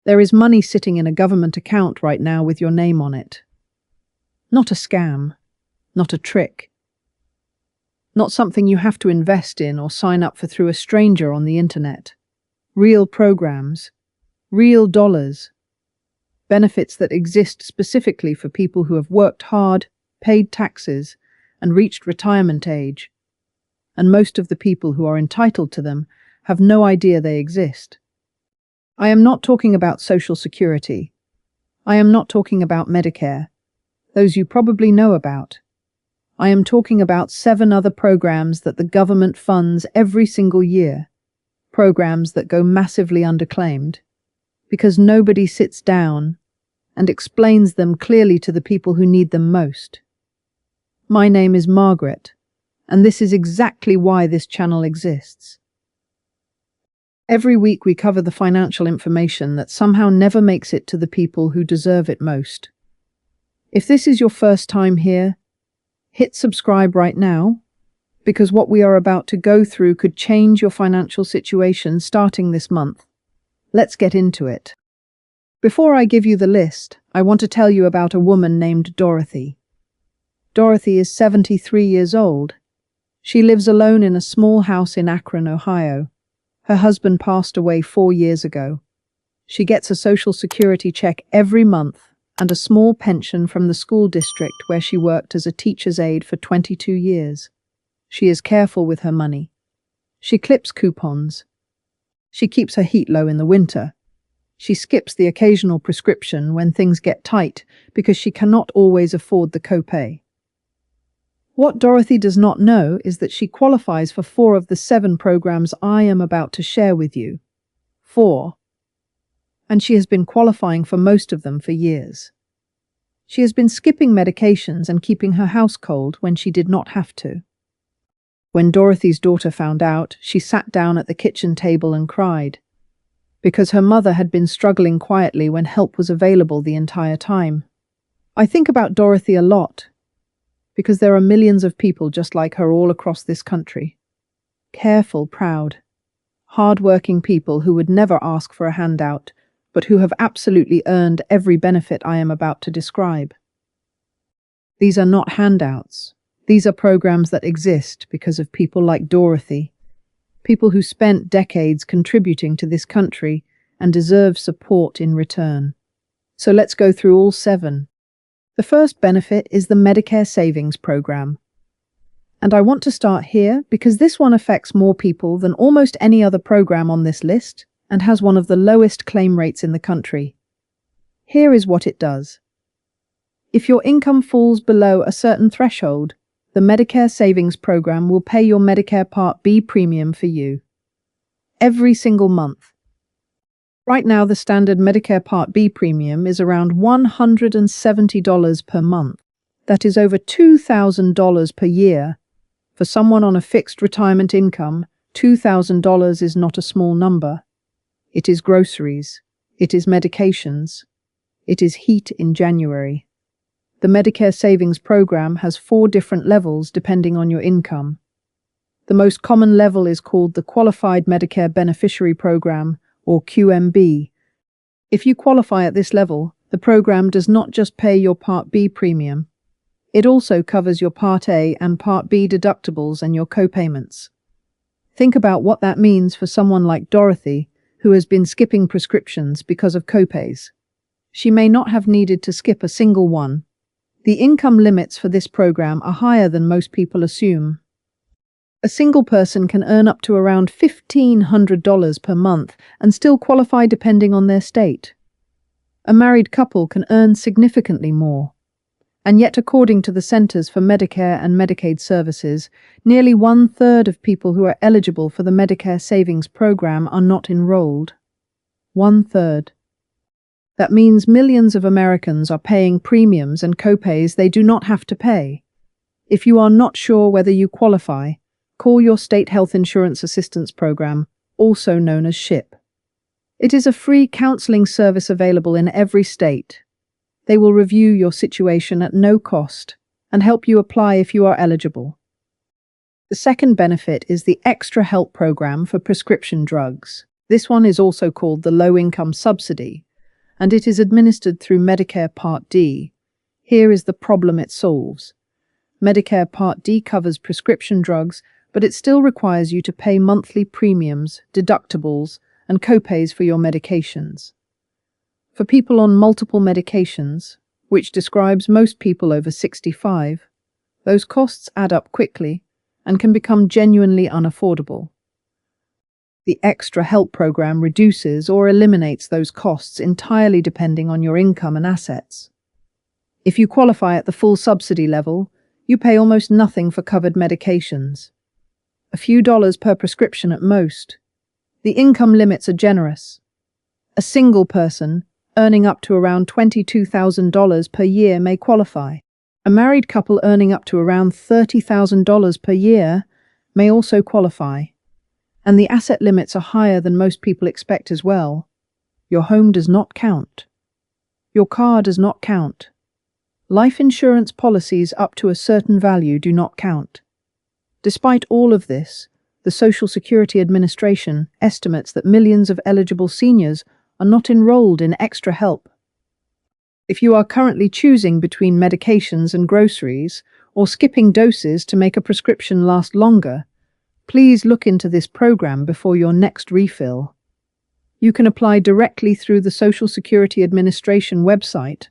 There is money sitting in a government account right now with your name on it. Not a scam, not a trick, not something you have to invest in or sign up for through a stranger on the internet. Real programs, real dollars, benefits that exist specifically for people who have worked hard, paid taxes, and reached retirement age. And most of the people who are entitled to them have no idea they exist. I am not talking about Social Security. I am not talking about Medicare. Those you probably know about. I am talking about 7 other programs that the government funds every single year. Programs that go massively underclaimed, because nobody sits down and explains them clearly to the people who need them most. My name is Margaret, and this is exactly why this channel exists. Every week we cover the financial information that somehow never makes it to the people who deserve it most. If this is your first time here, hit subscribe right now, because what we are about to go through could change your financial situation starting this month. Let's get into it. Before I give you the list, I want to tell you about a woman named Dorothy. Dorothy is 73 years old. She lives alone in a small house in Akron, Ohio. Her husband passed away 4 years ago. She gets a Social Security check every month and a small pension from the school district where she worked as a teacher's aide for 22 years. She is careful with her money. She clips coupons. She keeps her heat low in the winter. She skips the occasional prescription when things get tight because she cannot always afford the copay. What Dorothy does not know is that she qualifies for 4 of the 7 programs I am about to share with you. 4. And she has been qualifying for most of them for years. She has been skipping medications and keeping her house cold when she did not have to. When Dorothy's daughter found out, she sat down at the kitchen table and cried, because her mother had been struggling quietly when help was available the entire time. I think about Dorothy a lot, because there are millions of people just like her all across this country. Careful, proud, hard-working people who would never ask for a handout, but who have absolutely earned every benefit I am about to describe. These are not handouts. These are programs that exist because of people like Dorothy, people who spent decades contributing to this country and deserve support in return. So let's go through all 7. The first benefit is the Medicare Savings Program. And I want to start here because this one affects more people than almost any other program on this list and has one of the lowest claim rates in the country. Here is what it does. If your income falls below a certain threshold, the Medicare Savings Program will pay your Medicare Part B premium for you. Every single month. Right now, the standard Medicare Part B premium is around $170 per month. That is over $2,000 per year. For someone on a fixed retirement income, $2,000 is not a small number. It is groceries. It is medications. It is heat in January. The Medicare Savings Program has 4 different levels depending on your income. The most common level is called the Qualified Medicare Beneficiary Program, or QMB. If you qualify at this level, the program does not just pay your Part B premium. It also covers your Part A and Part B deductibles and your co-payments. Think about what that means for someone like Dorothy, who has been skipping prescriptions because of copays. She may not have needed to skip a single one. The income limits for this program are higher than most people assume. A single person can earn up to around $1,500 per month and still qualify depending on their state. A married couple can earn significantly more. And yet, according to the Centers for Medicare and Medicaid Services, nearly 1/3 of people who are eligible for the Medicare Savings Program are not enrolled. 1/3. That means millions of Americans are paying premiums and copays they do not have to pay. If you are not sure whether you qualify, call your state health insurance assistance program, also known as SHIP. It is a free counseling service available in every state. They will review your situation at no cost and help you apply if you are eligible. The second benefit is the Extra Help Program for prescription drugs. This one is also called the Low Income Subsidy, and it is administered through Medicare Part D. Here is the problem it solves. Medicare Part D covers prescription drugs, but it still requires you to pay monthly premiums, deductibles, and copays for your medications. For people on multiple medications, which describes most people over 65, those costs add up quickly and can become genuinely unaffordable. The Extra Help program reduces or eliminates those costs entirely depending on your income and assets. If you qualify at the full subsidy level, you pay almost nothing for covered medications. A few dollars per prescription at most. The income limits are generous. A single person, earning up to around $22,000 per year, may qualify. A married couple earning up to around $30,000 per year may also qualify. And the asset limits are higher than most people expect as well. Your home does not count. Your car does not count. Life insurance policies up to a certain value do not count. Despite all of this, the Social Security Administration estimates that millions of eligible seniors are not enrolled in Extra Help. If you are currently choosing between medications and groceries, or skipping doses to make a prescription last longer, please look into this program before your next refill. You can apply directly through the Social Security Administration website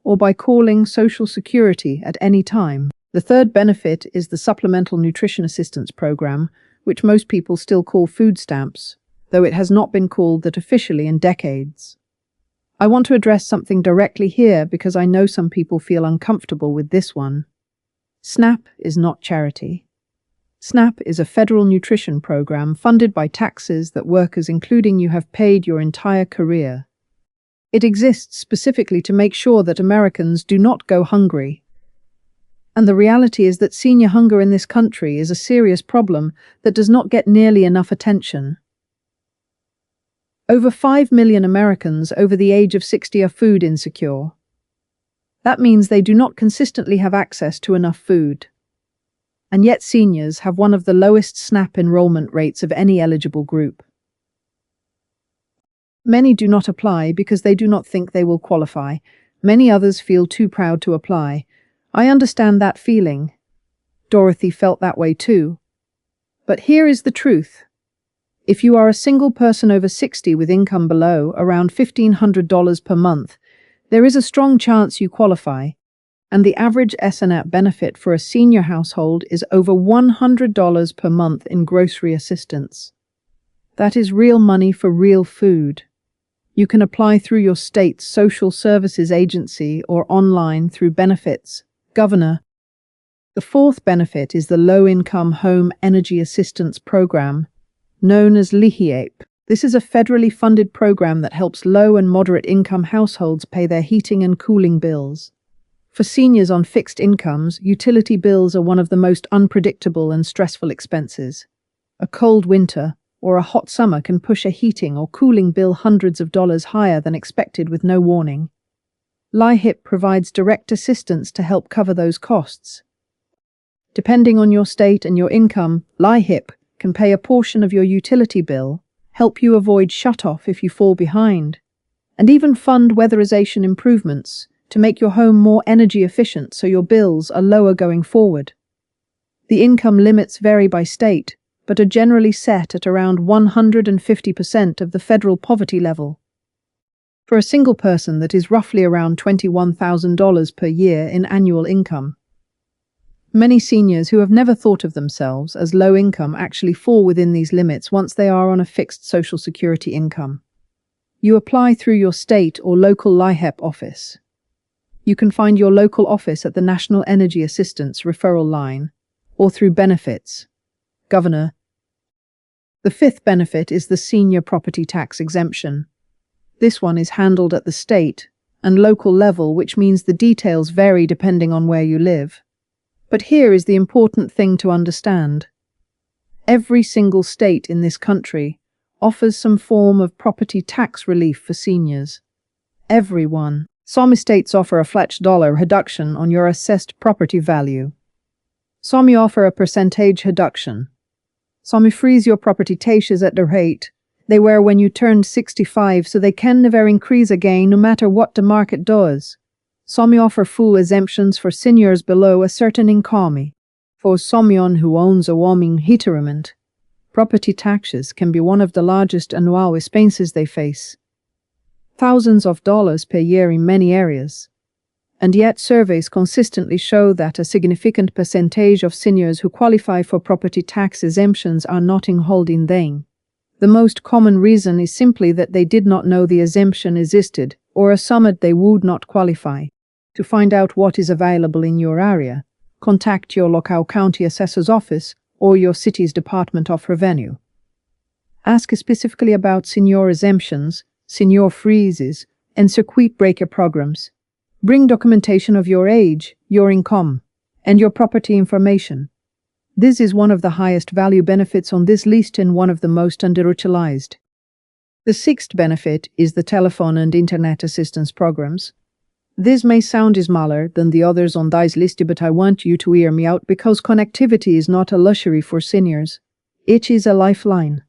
or by calling Social Security at any time. The third benefit is the Supplemental Nutrition Assistance Program, which most people still call food stamps, though it has not been called that officially in decades. I want to address something directly here because I know some people feel uncomfortable with this one. SNAP is not charity. SNAP is a federal nutrition program funded by taxes that workers including you have paid your entire career. It exists specifically to make sure that Americans do not go hungry. And the reality is that senior hunger in this country is a serious problem that does not get nearly enough attention. Over 5 million Americans over the age of 60 are food insecure. That means they do not consistently have access to enough food. And yet seniors have one of the lowest SNAP enrollment rates of any eligible group. Many do not apply because they do not think they will qualify. Many others feel too proud to apply. I understand that feeling. Dorothy felt that way too. But here is the truth. If you are a single person over 60 with income below around $1,500 per month, there is a strong chance you qualify, and the average SNAP benefit for a senior household is over $100 per month in grocery assistance. That is real money for real food. You can apply through your state's social services agency or online through Benefits, Governor. The fourth benefit is the Low-Income Home Energy Assistance Program, known as LIHEAP. This is a federally funded program that helps low and moderate income households pay their heating and cooling bills. For seniors on fixed incomes, utility bills are one of the most unpredictable and stressful expenses. A cold winter or a hot summer can push a heating or cooling bill hundreds of dollars higher than expected with no warning. LIHEAP provides direct assistance to help cover those costs. Depending on your state and your income, LIHEAP can pay a portion of your utility bill, help you avoid shutoff if you fall behind, and even fund weatherization improvements to make your home more energy efficient so your bills are lower going forward. The income limits vary by state, but are generally set at around 150% of the federal poverty level. For a single person, that is roughly around $21,000 per year in annual income. Many seniors who have never thought of themselves as low income actually fall within these limits once they are on a fixed Social Security income. You apply through your state or local LIHEAP office. You can find your local office at the National Energy Assistance Referral Line or through Benefits, Governor. The fifth benefit is the Senior Property Tax Exemption. This one is handled at the state and local level, which means the details vary depending on where you live. But here is the important thing to understand. Every single state in this country offers some form of property tax relief for seniors. Everyone. Some states offer a flat dollar reduction on your assessed property value. Some offer a percentage reduction. Some freeze your property taxes at the rate They were when you turned 65, so they can never increase again no matter what the market does. Some offer full exemptions for seniors below a certain income. For someone who owns a warming heaterament, property taxes can be one of the largest annual expenses they face. Thousands of dollars per year in many areas. And yet surveys consistently show that a significant percentage of seniors who qualify for property tax exemptions are not holding them. The most common reason is simply that they did not know the exemption existed or assumed they would not qualify. To find out what is available in your area, contact your local county assessor's office or your city's Department of Revenue. Ask specifically about senior exemptions, senior freezes, and circuit breaker programs. Bring documentation of your age, your income, and your property information. This is one of the highest value benefits on this list and one of the most underutilized. The sixth benefit is the telephone and internet assistance programs. This may sound smaller than the others on this list, but I want you to hear me out because connectivity is not a luxury for seniors. It is a lifeline.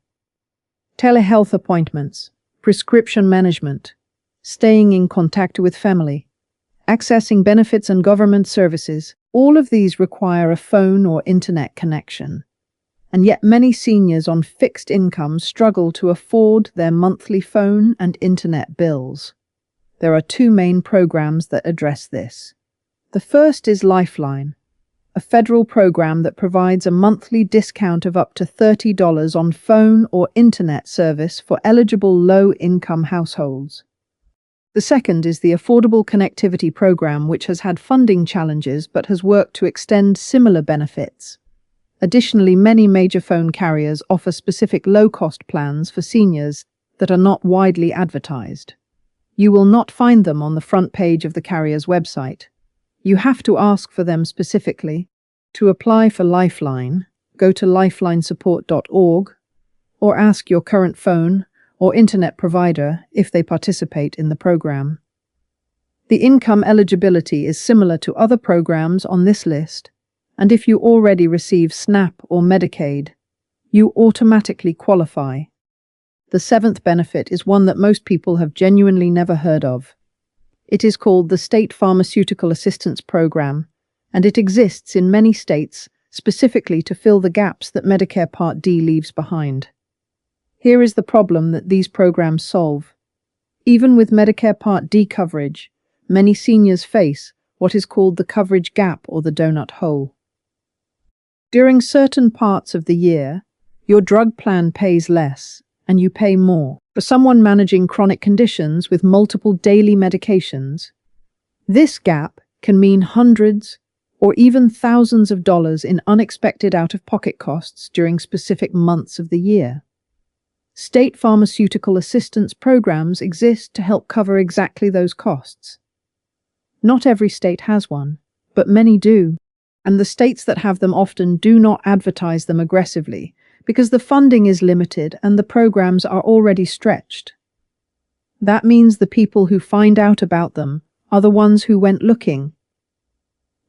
Telehealth appointments, prescription management, staying in contact with family, accessing benefits and government services, all of these require a phone or internet connection. And yet many seniors on fixed incomes struggle to afford their monthly phone and internet bills. There are two main programs that address this. The first is Lifeline, a federal program that provides a monthly discount of up to $30 on phone or internet service for eligible low-income households. The second is the Affordable Connectivity Program, which has had funding challenges but has worked to extend similar benefits. Additionally, many major phone carriers offer specific low-cost plans for seniors that are not widely advertised. You will not find them on the front page of the carrier's website. You have to ask for them specifically. To apply for Lifeline, go to lifelinesupport.org or ask your current phone or internet provider if they participate in the program. The income eligibility is similar to other programs on this list, and if you already receive SNAP or Medicaid, you automatically qualify. The seventh benefit is one that most people have genuinely never heard of. It is called the State Pharmaceutical Assistance Program, and it exists in many states specifically to fill the gaps that Medicare Part D leaves behind. Here is the problem that these programs solve. Even with Medicare Part D coverage, many seniors face what is called the coverage gap or the donut hole. During certain parts of the year, your drug plan pays less, and you pay more. For someone managing chronic conditions with multiple daily medications, this gap can mean hundreds or even thousands of dollars in unexpected out-of-pocket costs during specific months of the year. State Pharmaceutical Assistance Programs exist to help cover exactly those costs. Not every state has one, but many do, and the states that have them often do not advertise them aggressively because the funding is limited and the programs are already stretched. That means the people who find out about them are the ones who went looking,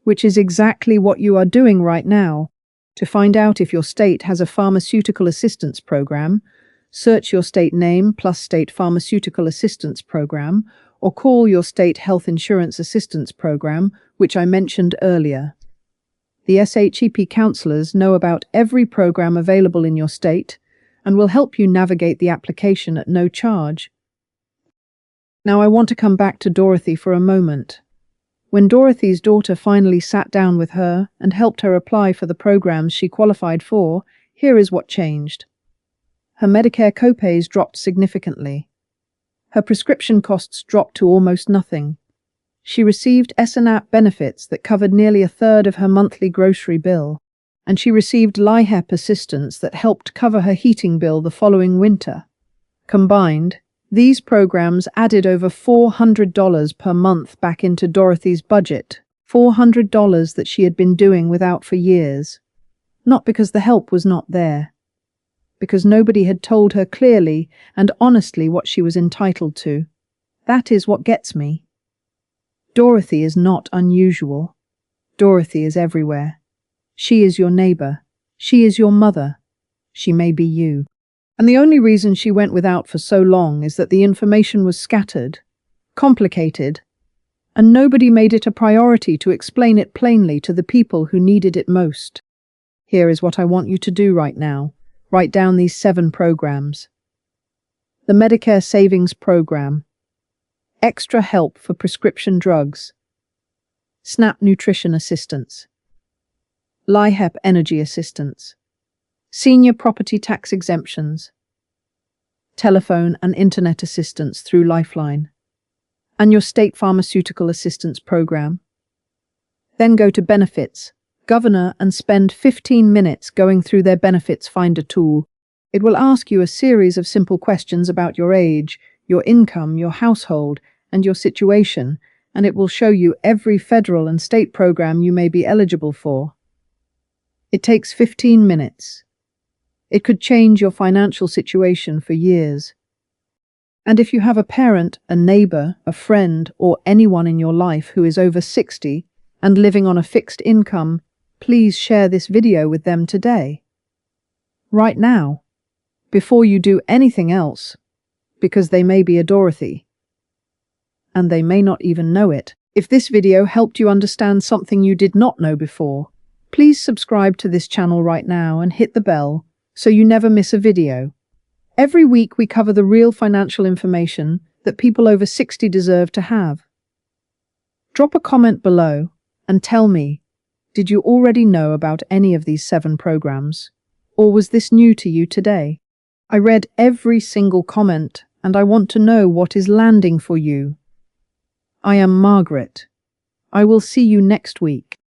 which is exactly what you are doing right now. To find out if your state has a pharmaceutical assistance program, search your state name plus State Pharmaceutical Assistance Program, or call your state health insurance assistance program, which I mentioned earlier. The SHEP counselors know about every program available in your state and will help you navigate the application at no charge. Now I want to come back to Dorothy for a moment. When Dorothy's daughter finally sat down with her and helped her apply for the programs she qualified for, here is what changed. Her Medicare copays dropped significantly. Her prescription costs dropped to almost nothing. She received SNAP benefits that covered nearly a third of her monthly grocery bill, and she received LIHEAP assistance that helped cover her heating bill the following winter. Combined, these programs added over $400 per month back into Dorothy's budget, $400 that she had been doing without for years. Not because the help was not there, because nobody had told her clearly and honestly what she was entitled to. That is what gets me. Dorothy is not unusual. Dorothy is everywhere. She is your neighbor. She is your mother. She may be you. And the only reason she went without for so long is that the information was scattered, complicated, and nobody made it a priority to explain it plainly to the people who needed it most. Here is what I want you to do right now. Write down these 7 programs. The Medicare Savings Program, Extra Help for Prescription Drugs, SNAP Nutrition Assistance, LIHEAP Energy Assistance, Senior Property Tax Exemptions, Telephone and Internet Assistance through Lifeline, and your State Pharmaceutical Assistance Program. Then go to Benefits, Governor, and spend 15 minutes going through their Benefits Finder tool. It will ask you a series of simple questions about your age, your income, your household, and your situation, and it will show you every federal and state program you may be eligible for. It takes 15 minutes. It could change your financial situation for years. And if you have a parent, a neighbor, a friend, or anyone in your life who is over 60 and living on a fixed income, please share this video with them today. Right now, before you do anything else, because they may be a Dorothy. And they may not even know it. If this video helped you understand something you did not know before, please subscribe to this channel right now and hit the bell so you never miss a video. Every week we cover the real financial information that people over 60 deserve to have. Drop a comment below and tell me, did you already know about any of these 7 programs? Or was this new to you today? I read every single comment and I want to know what is landing for you. I am Margaret. I will see you next week.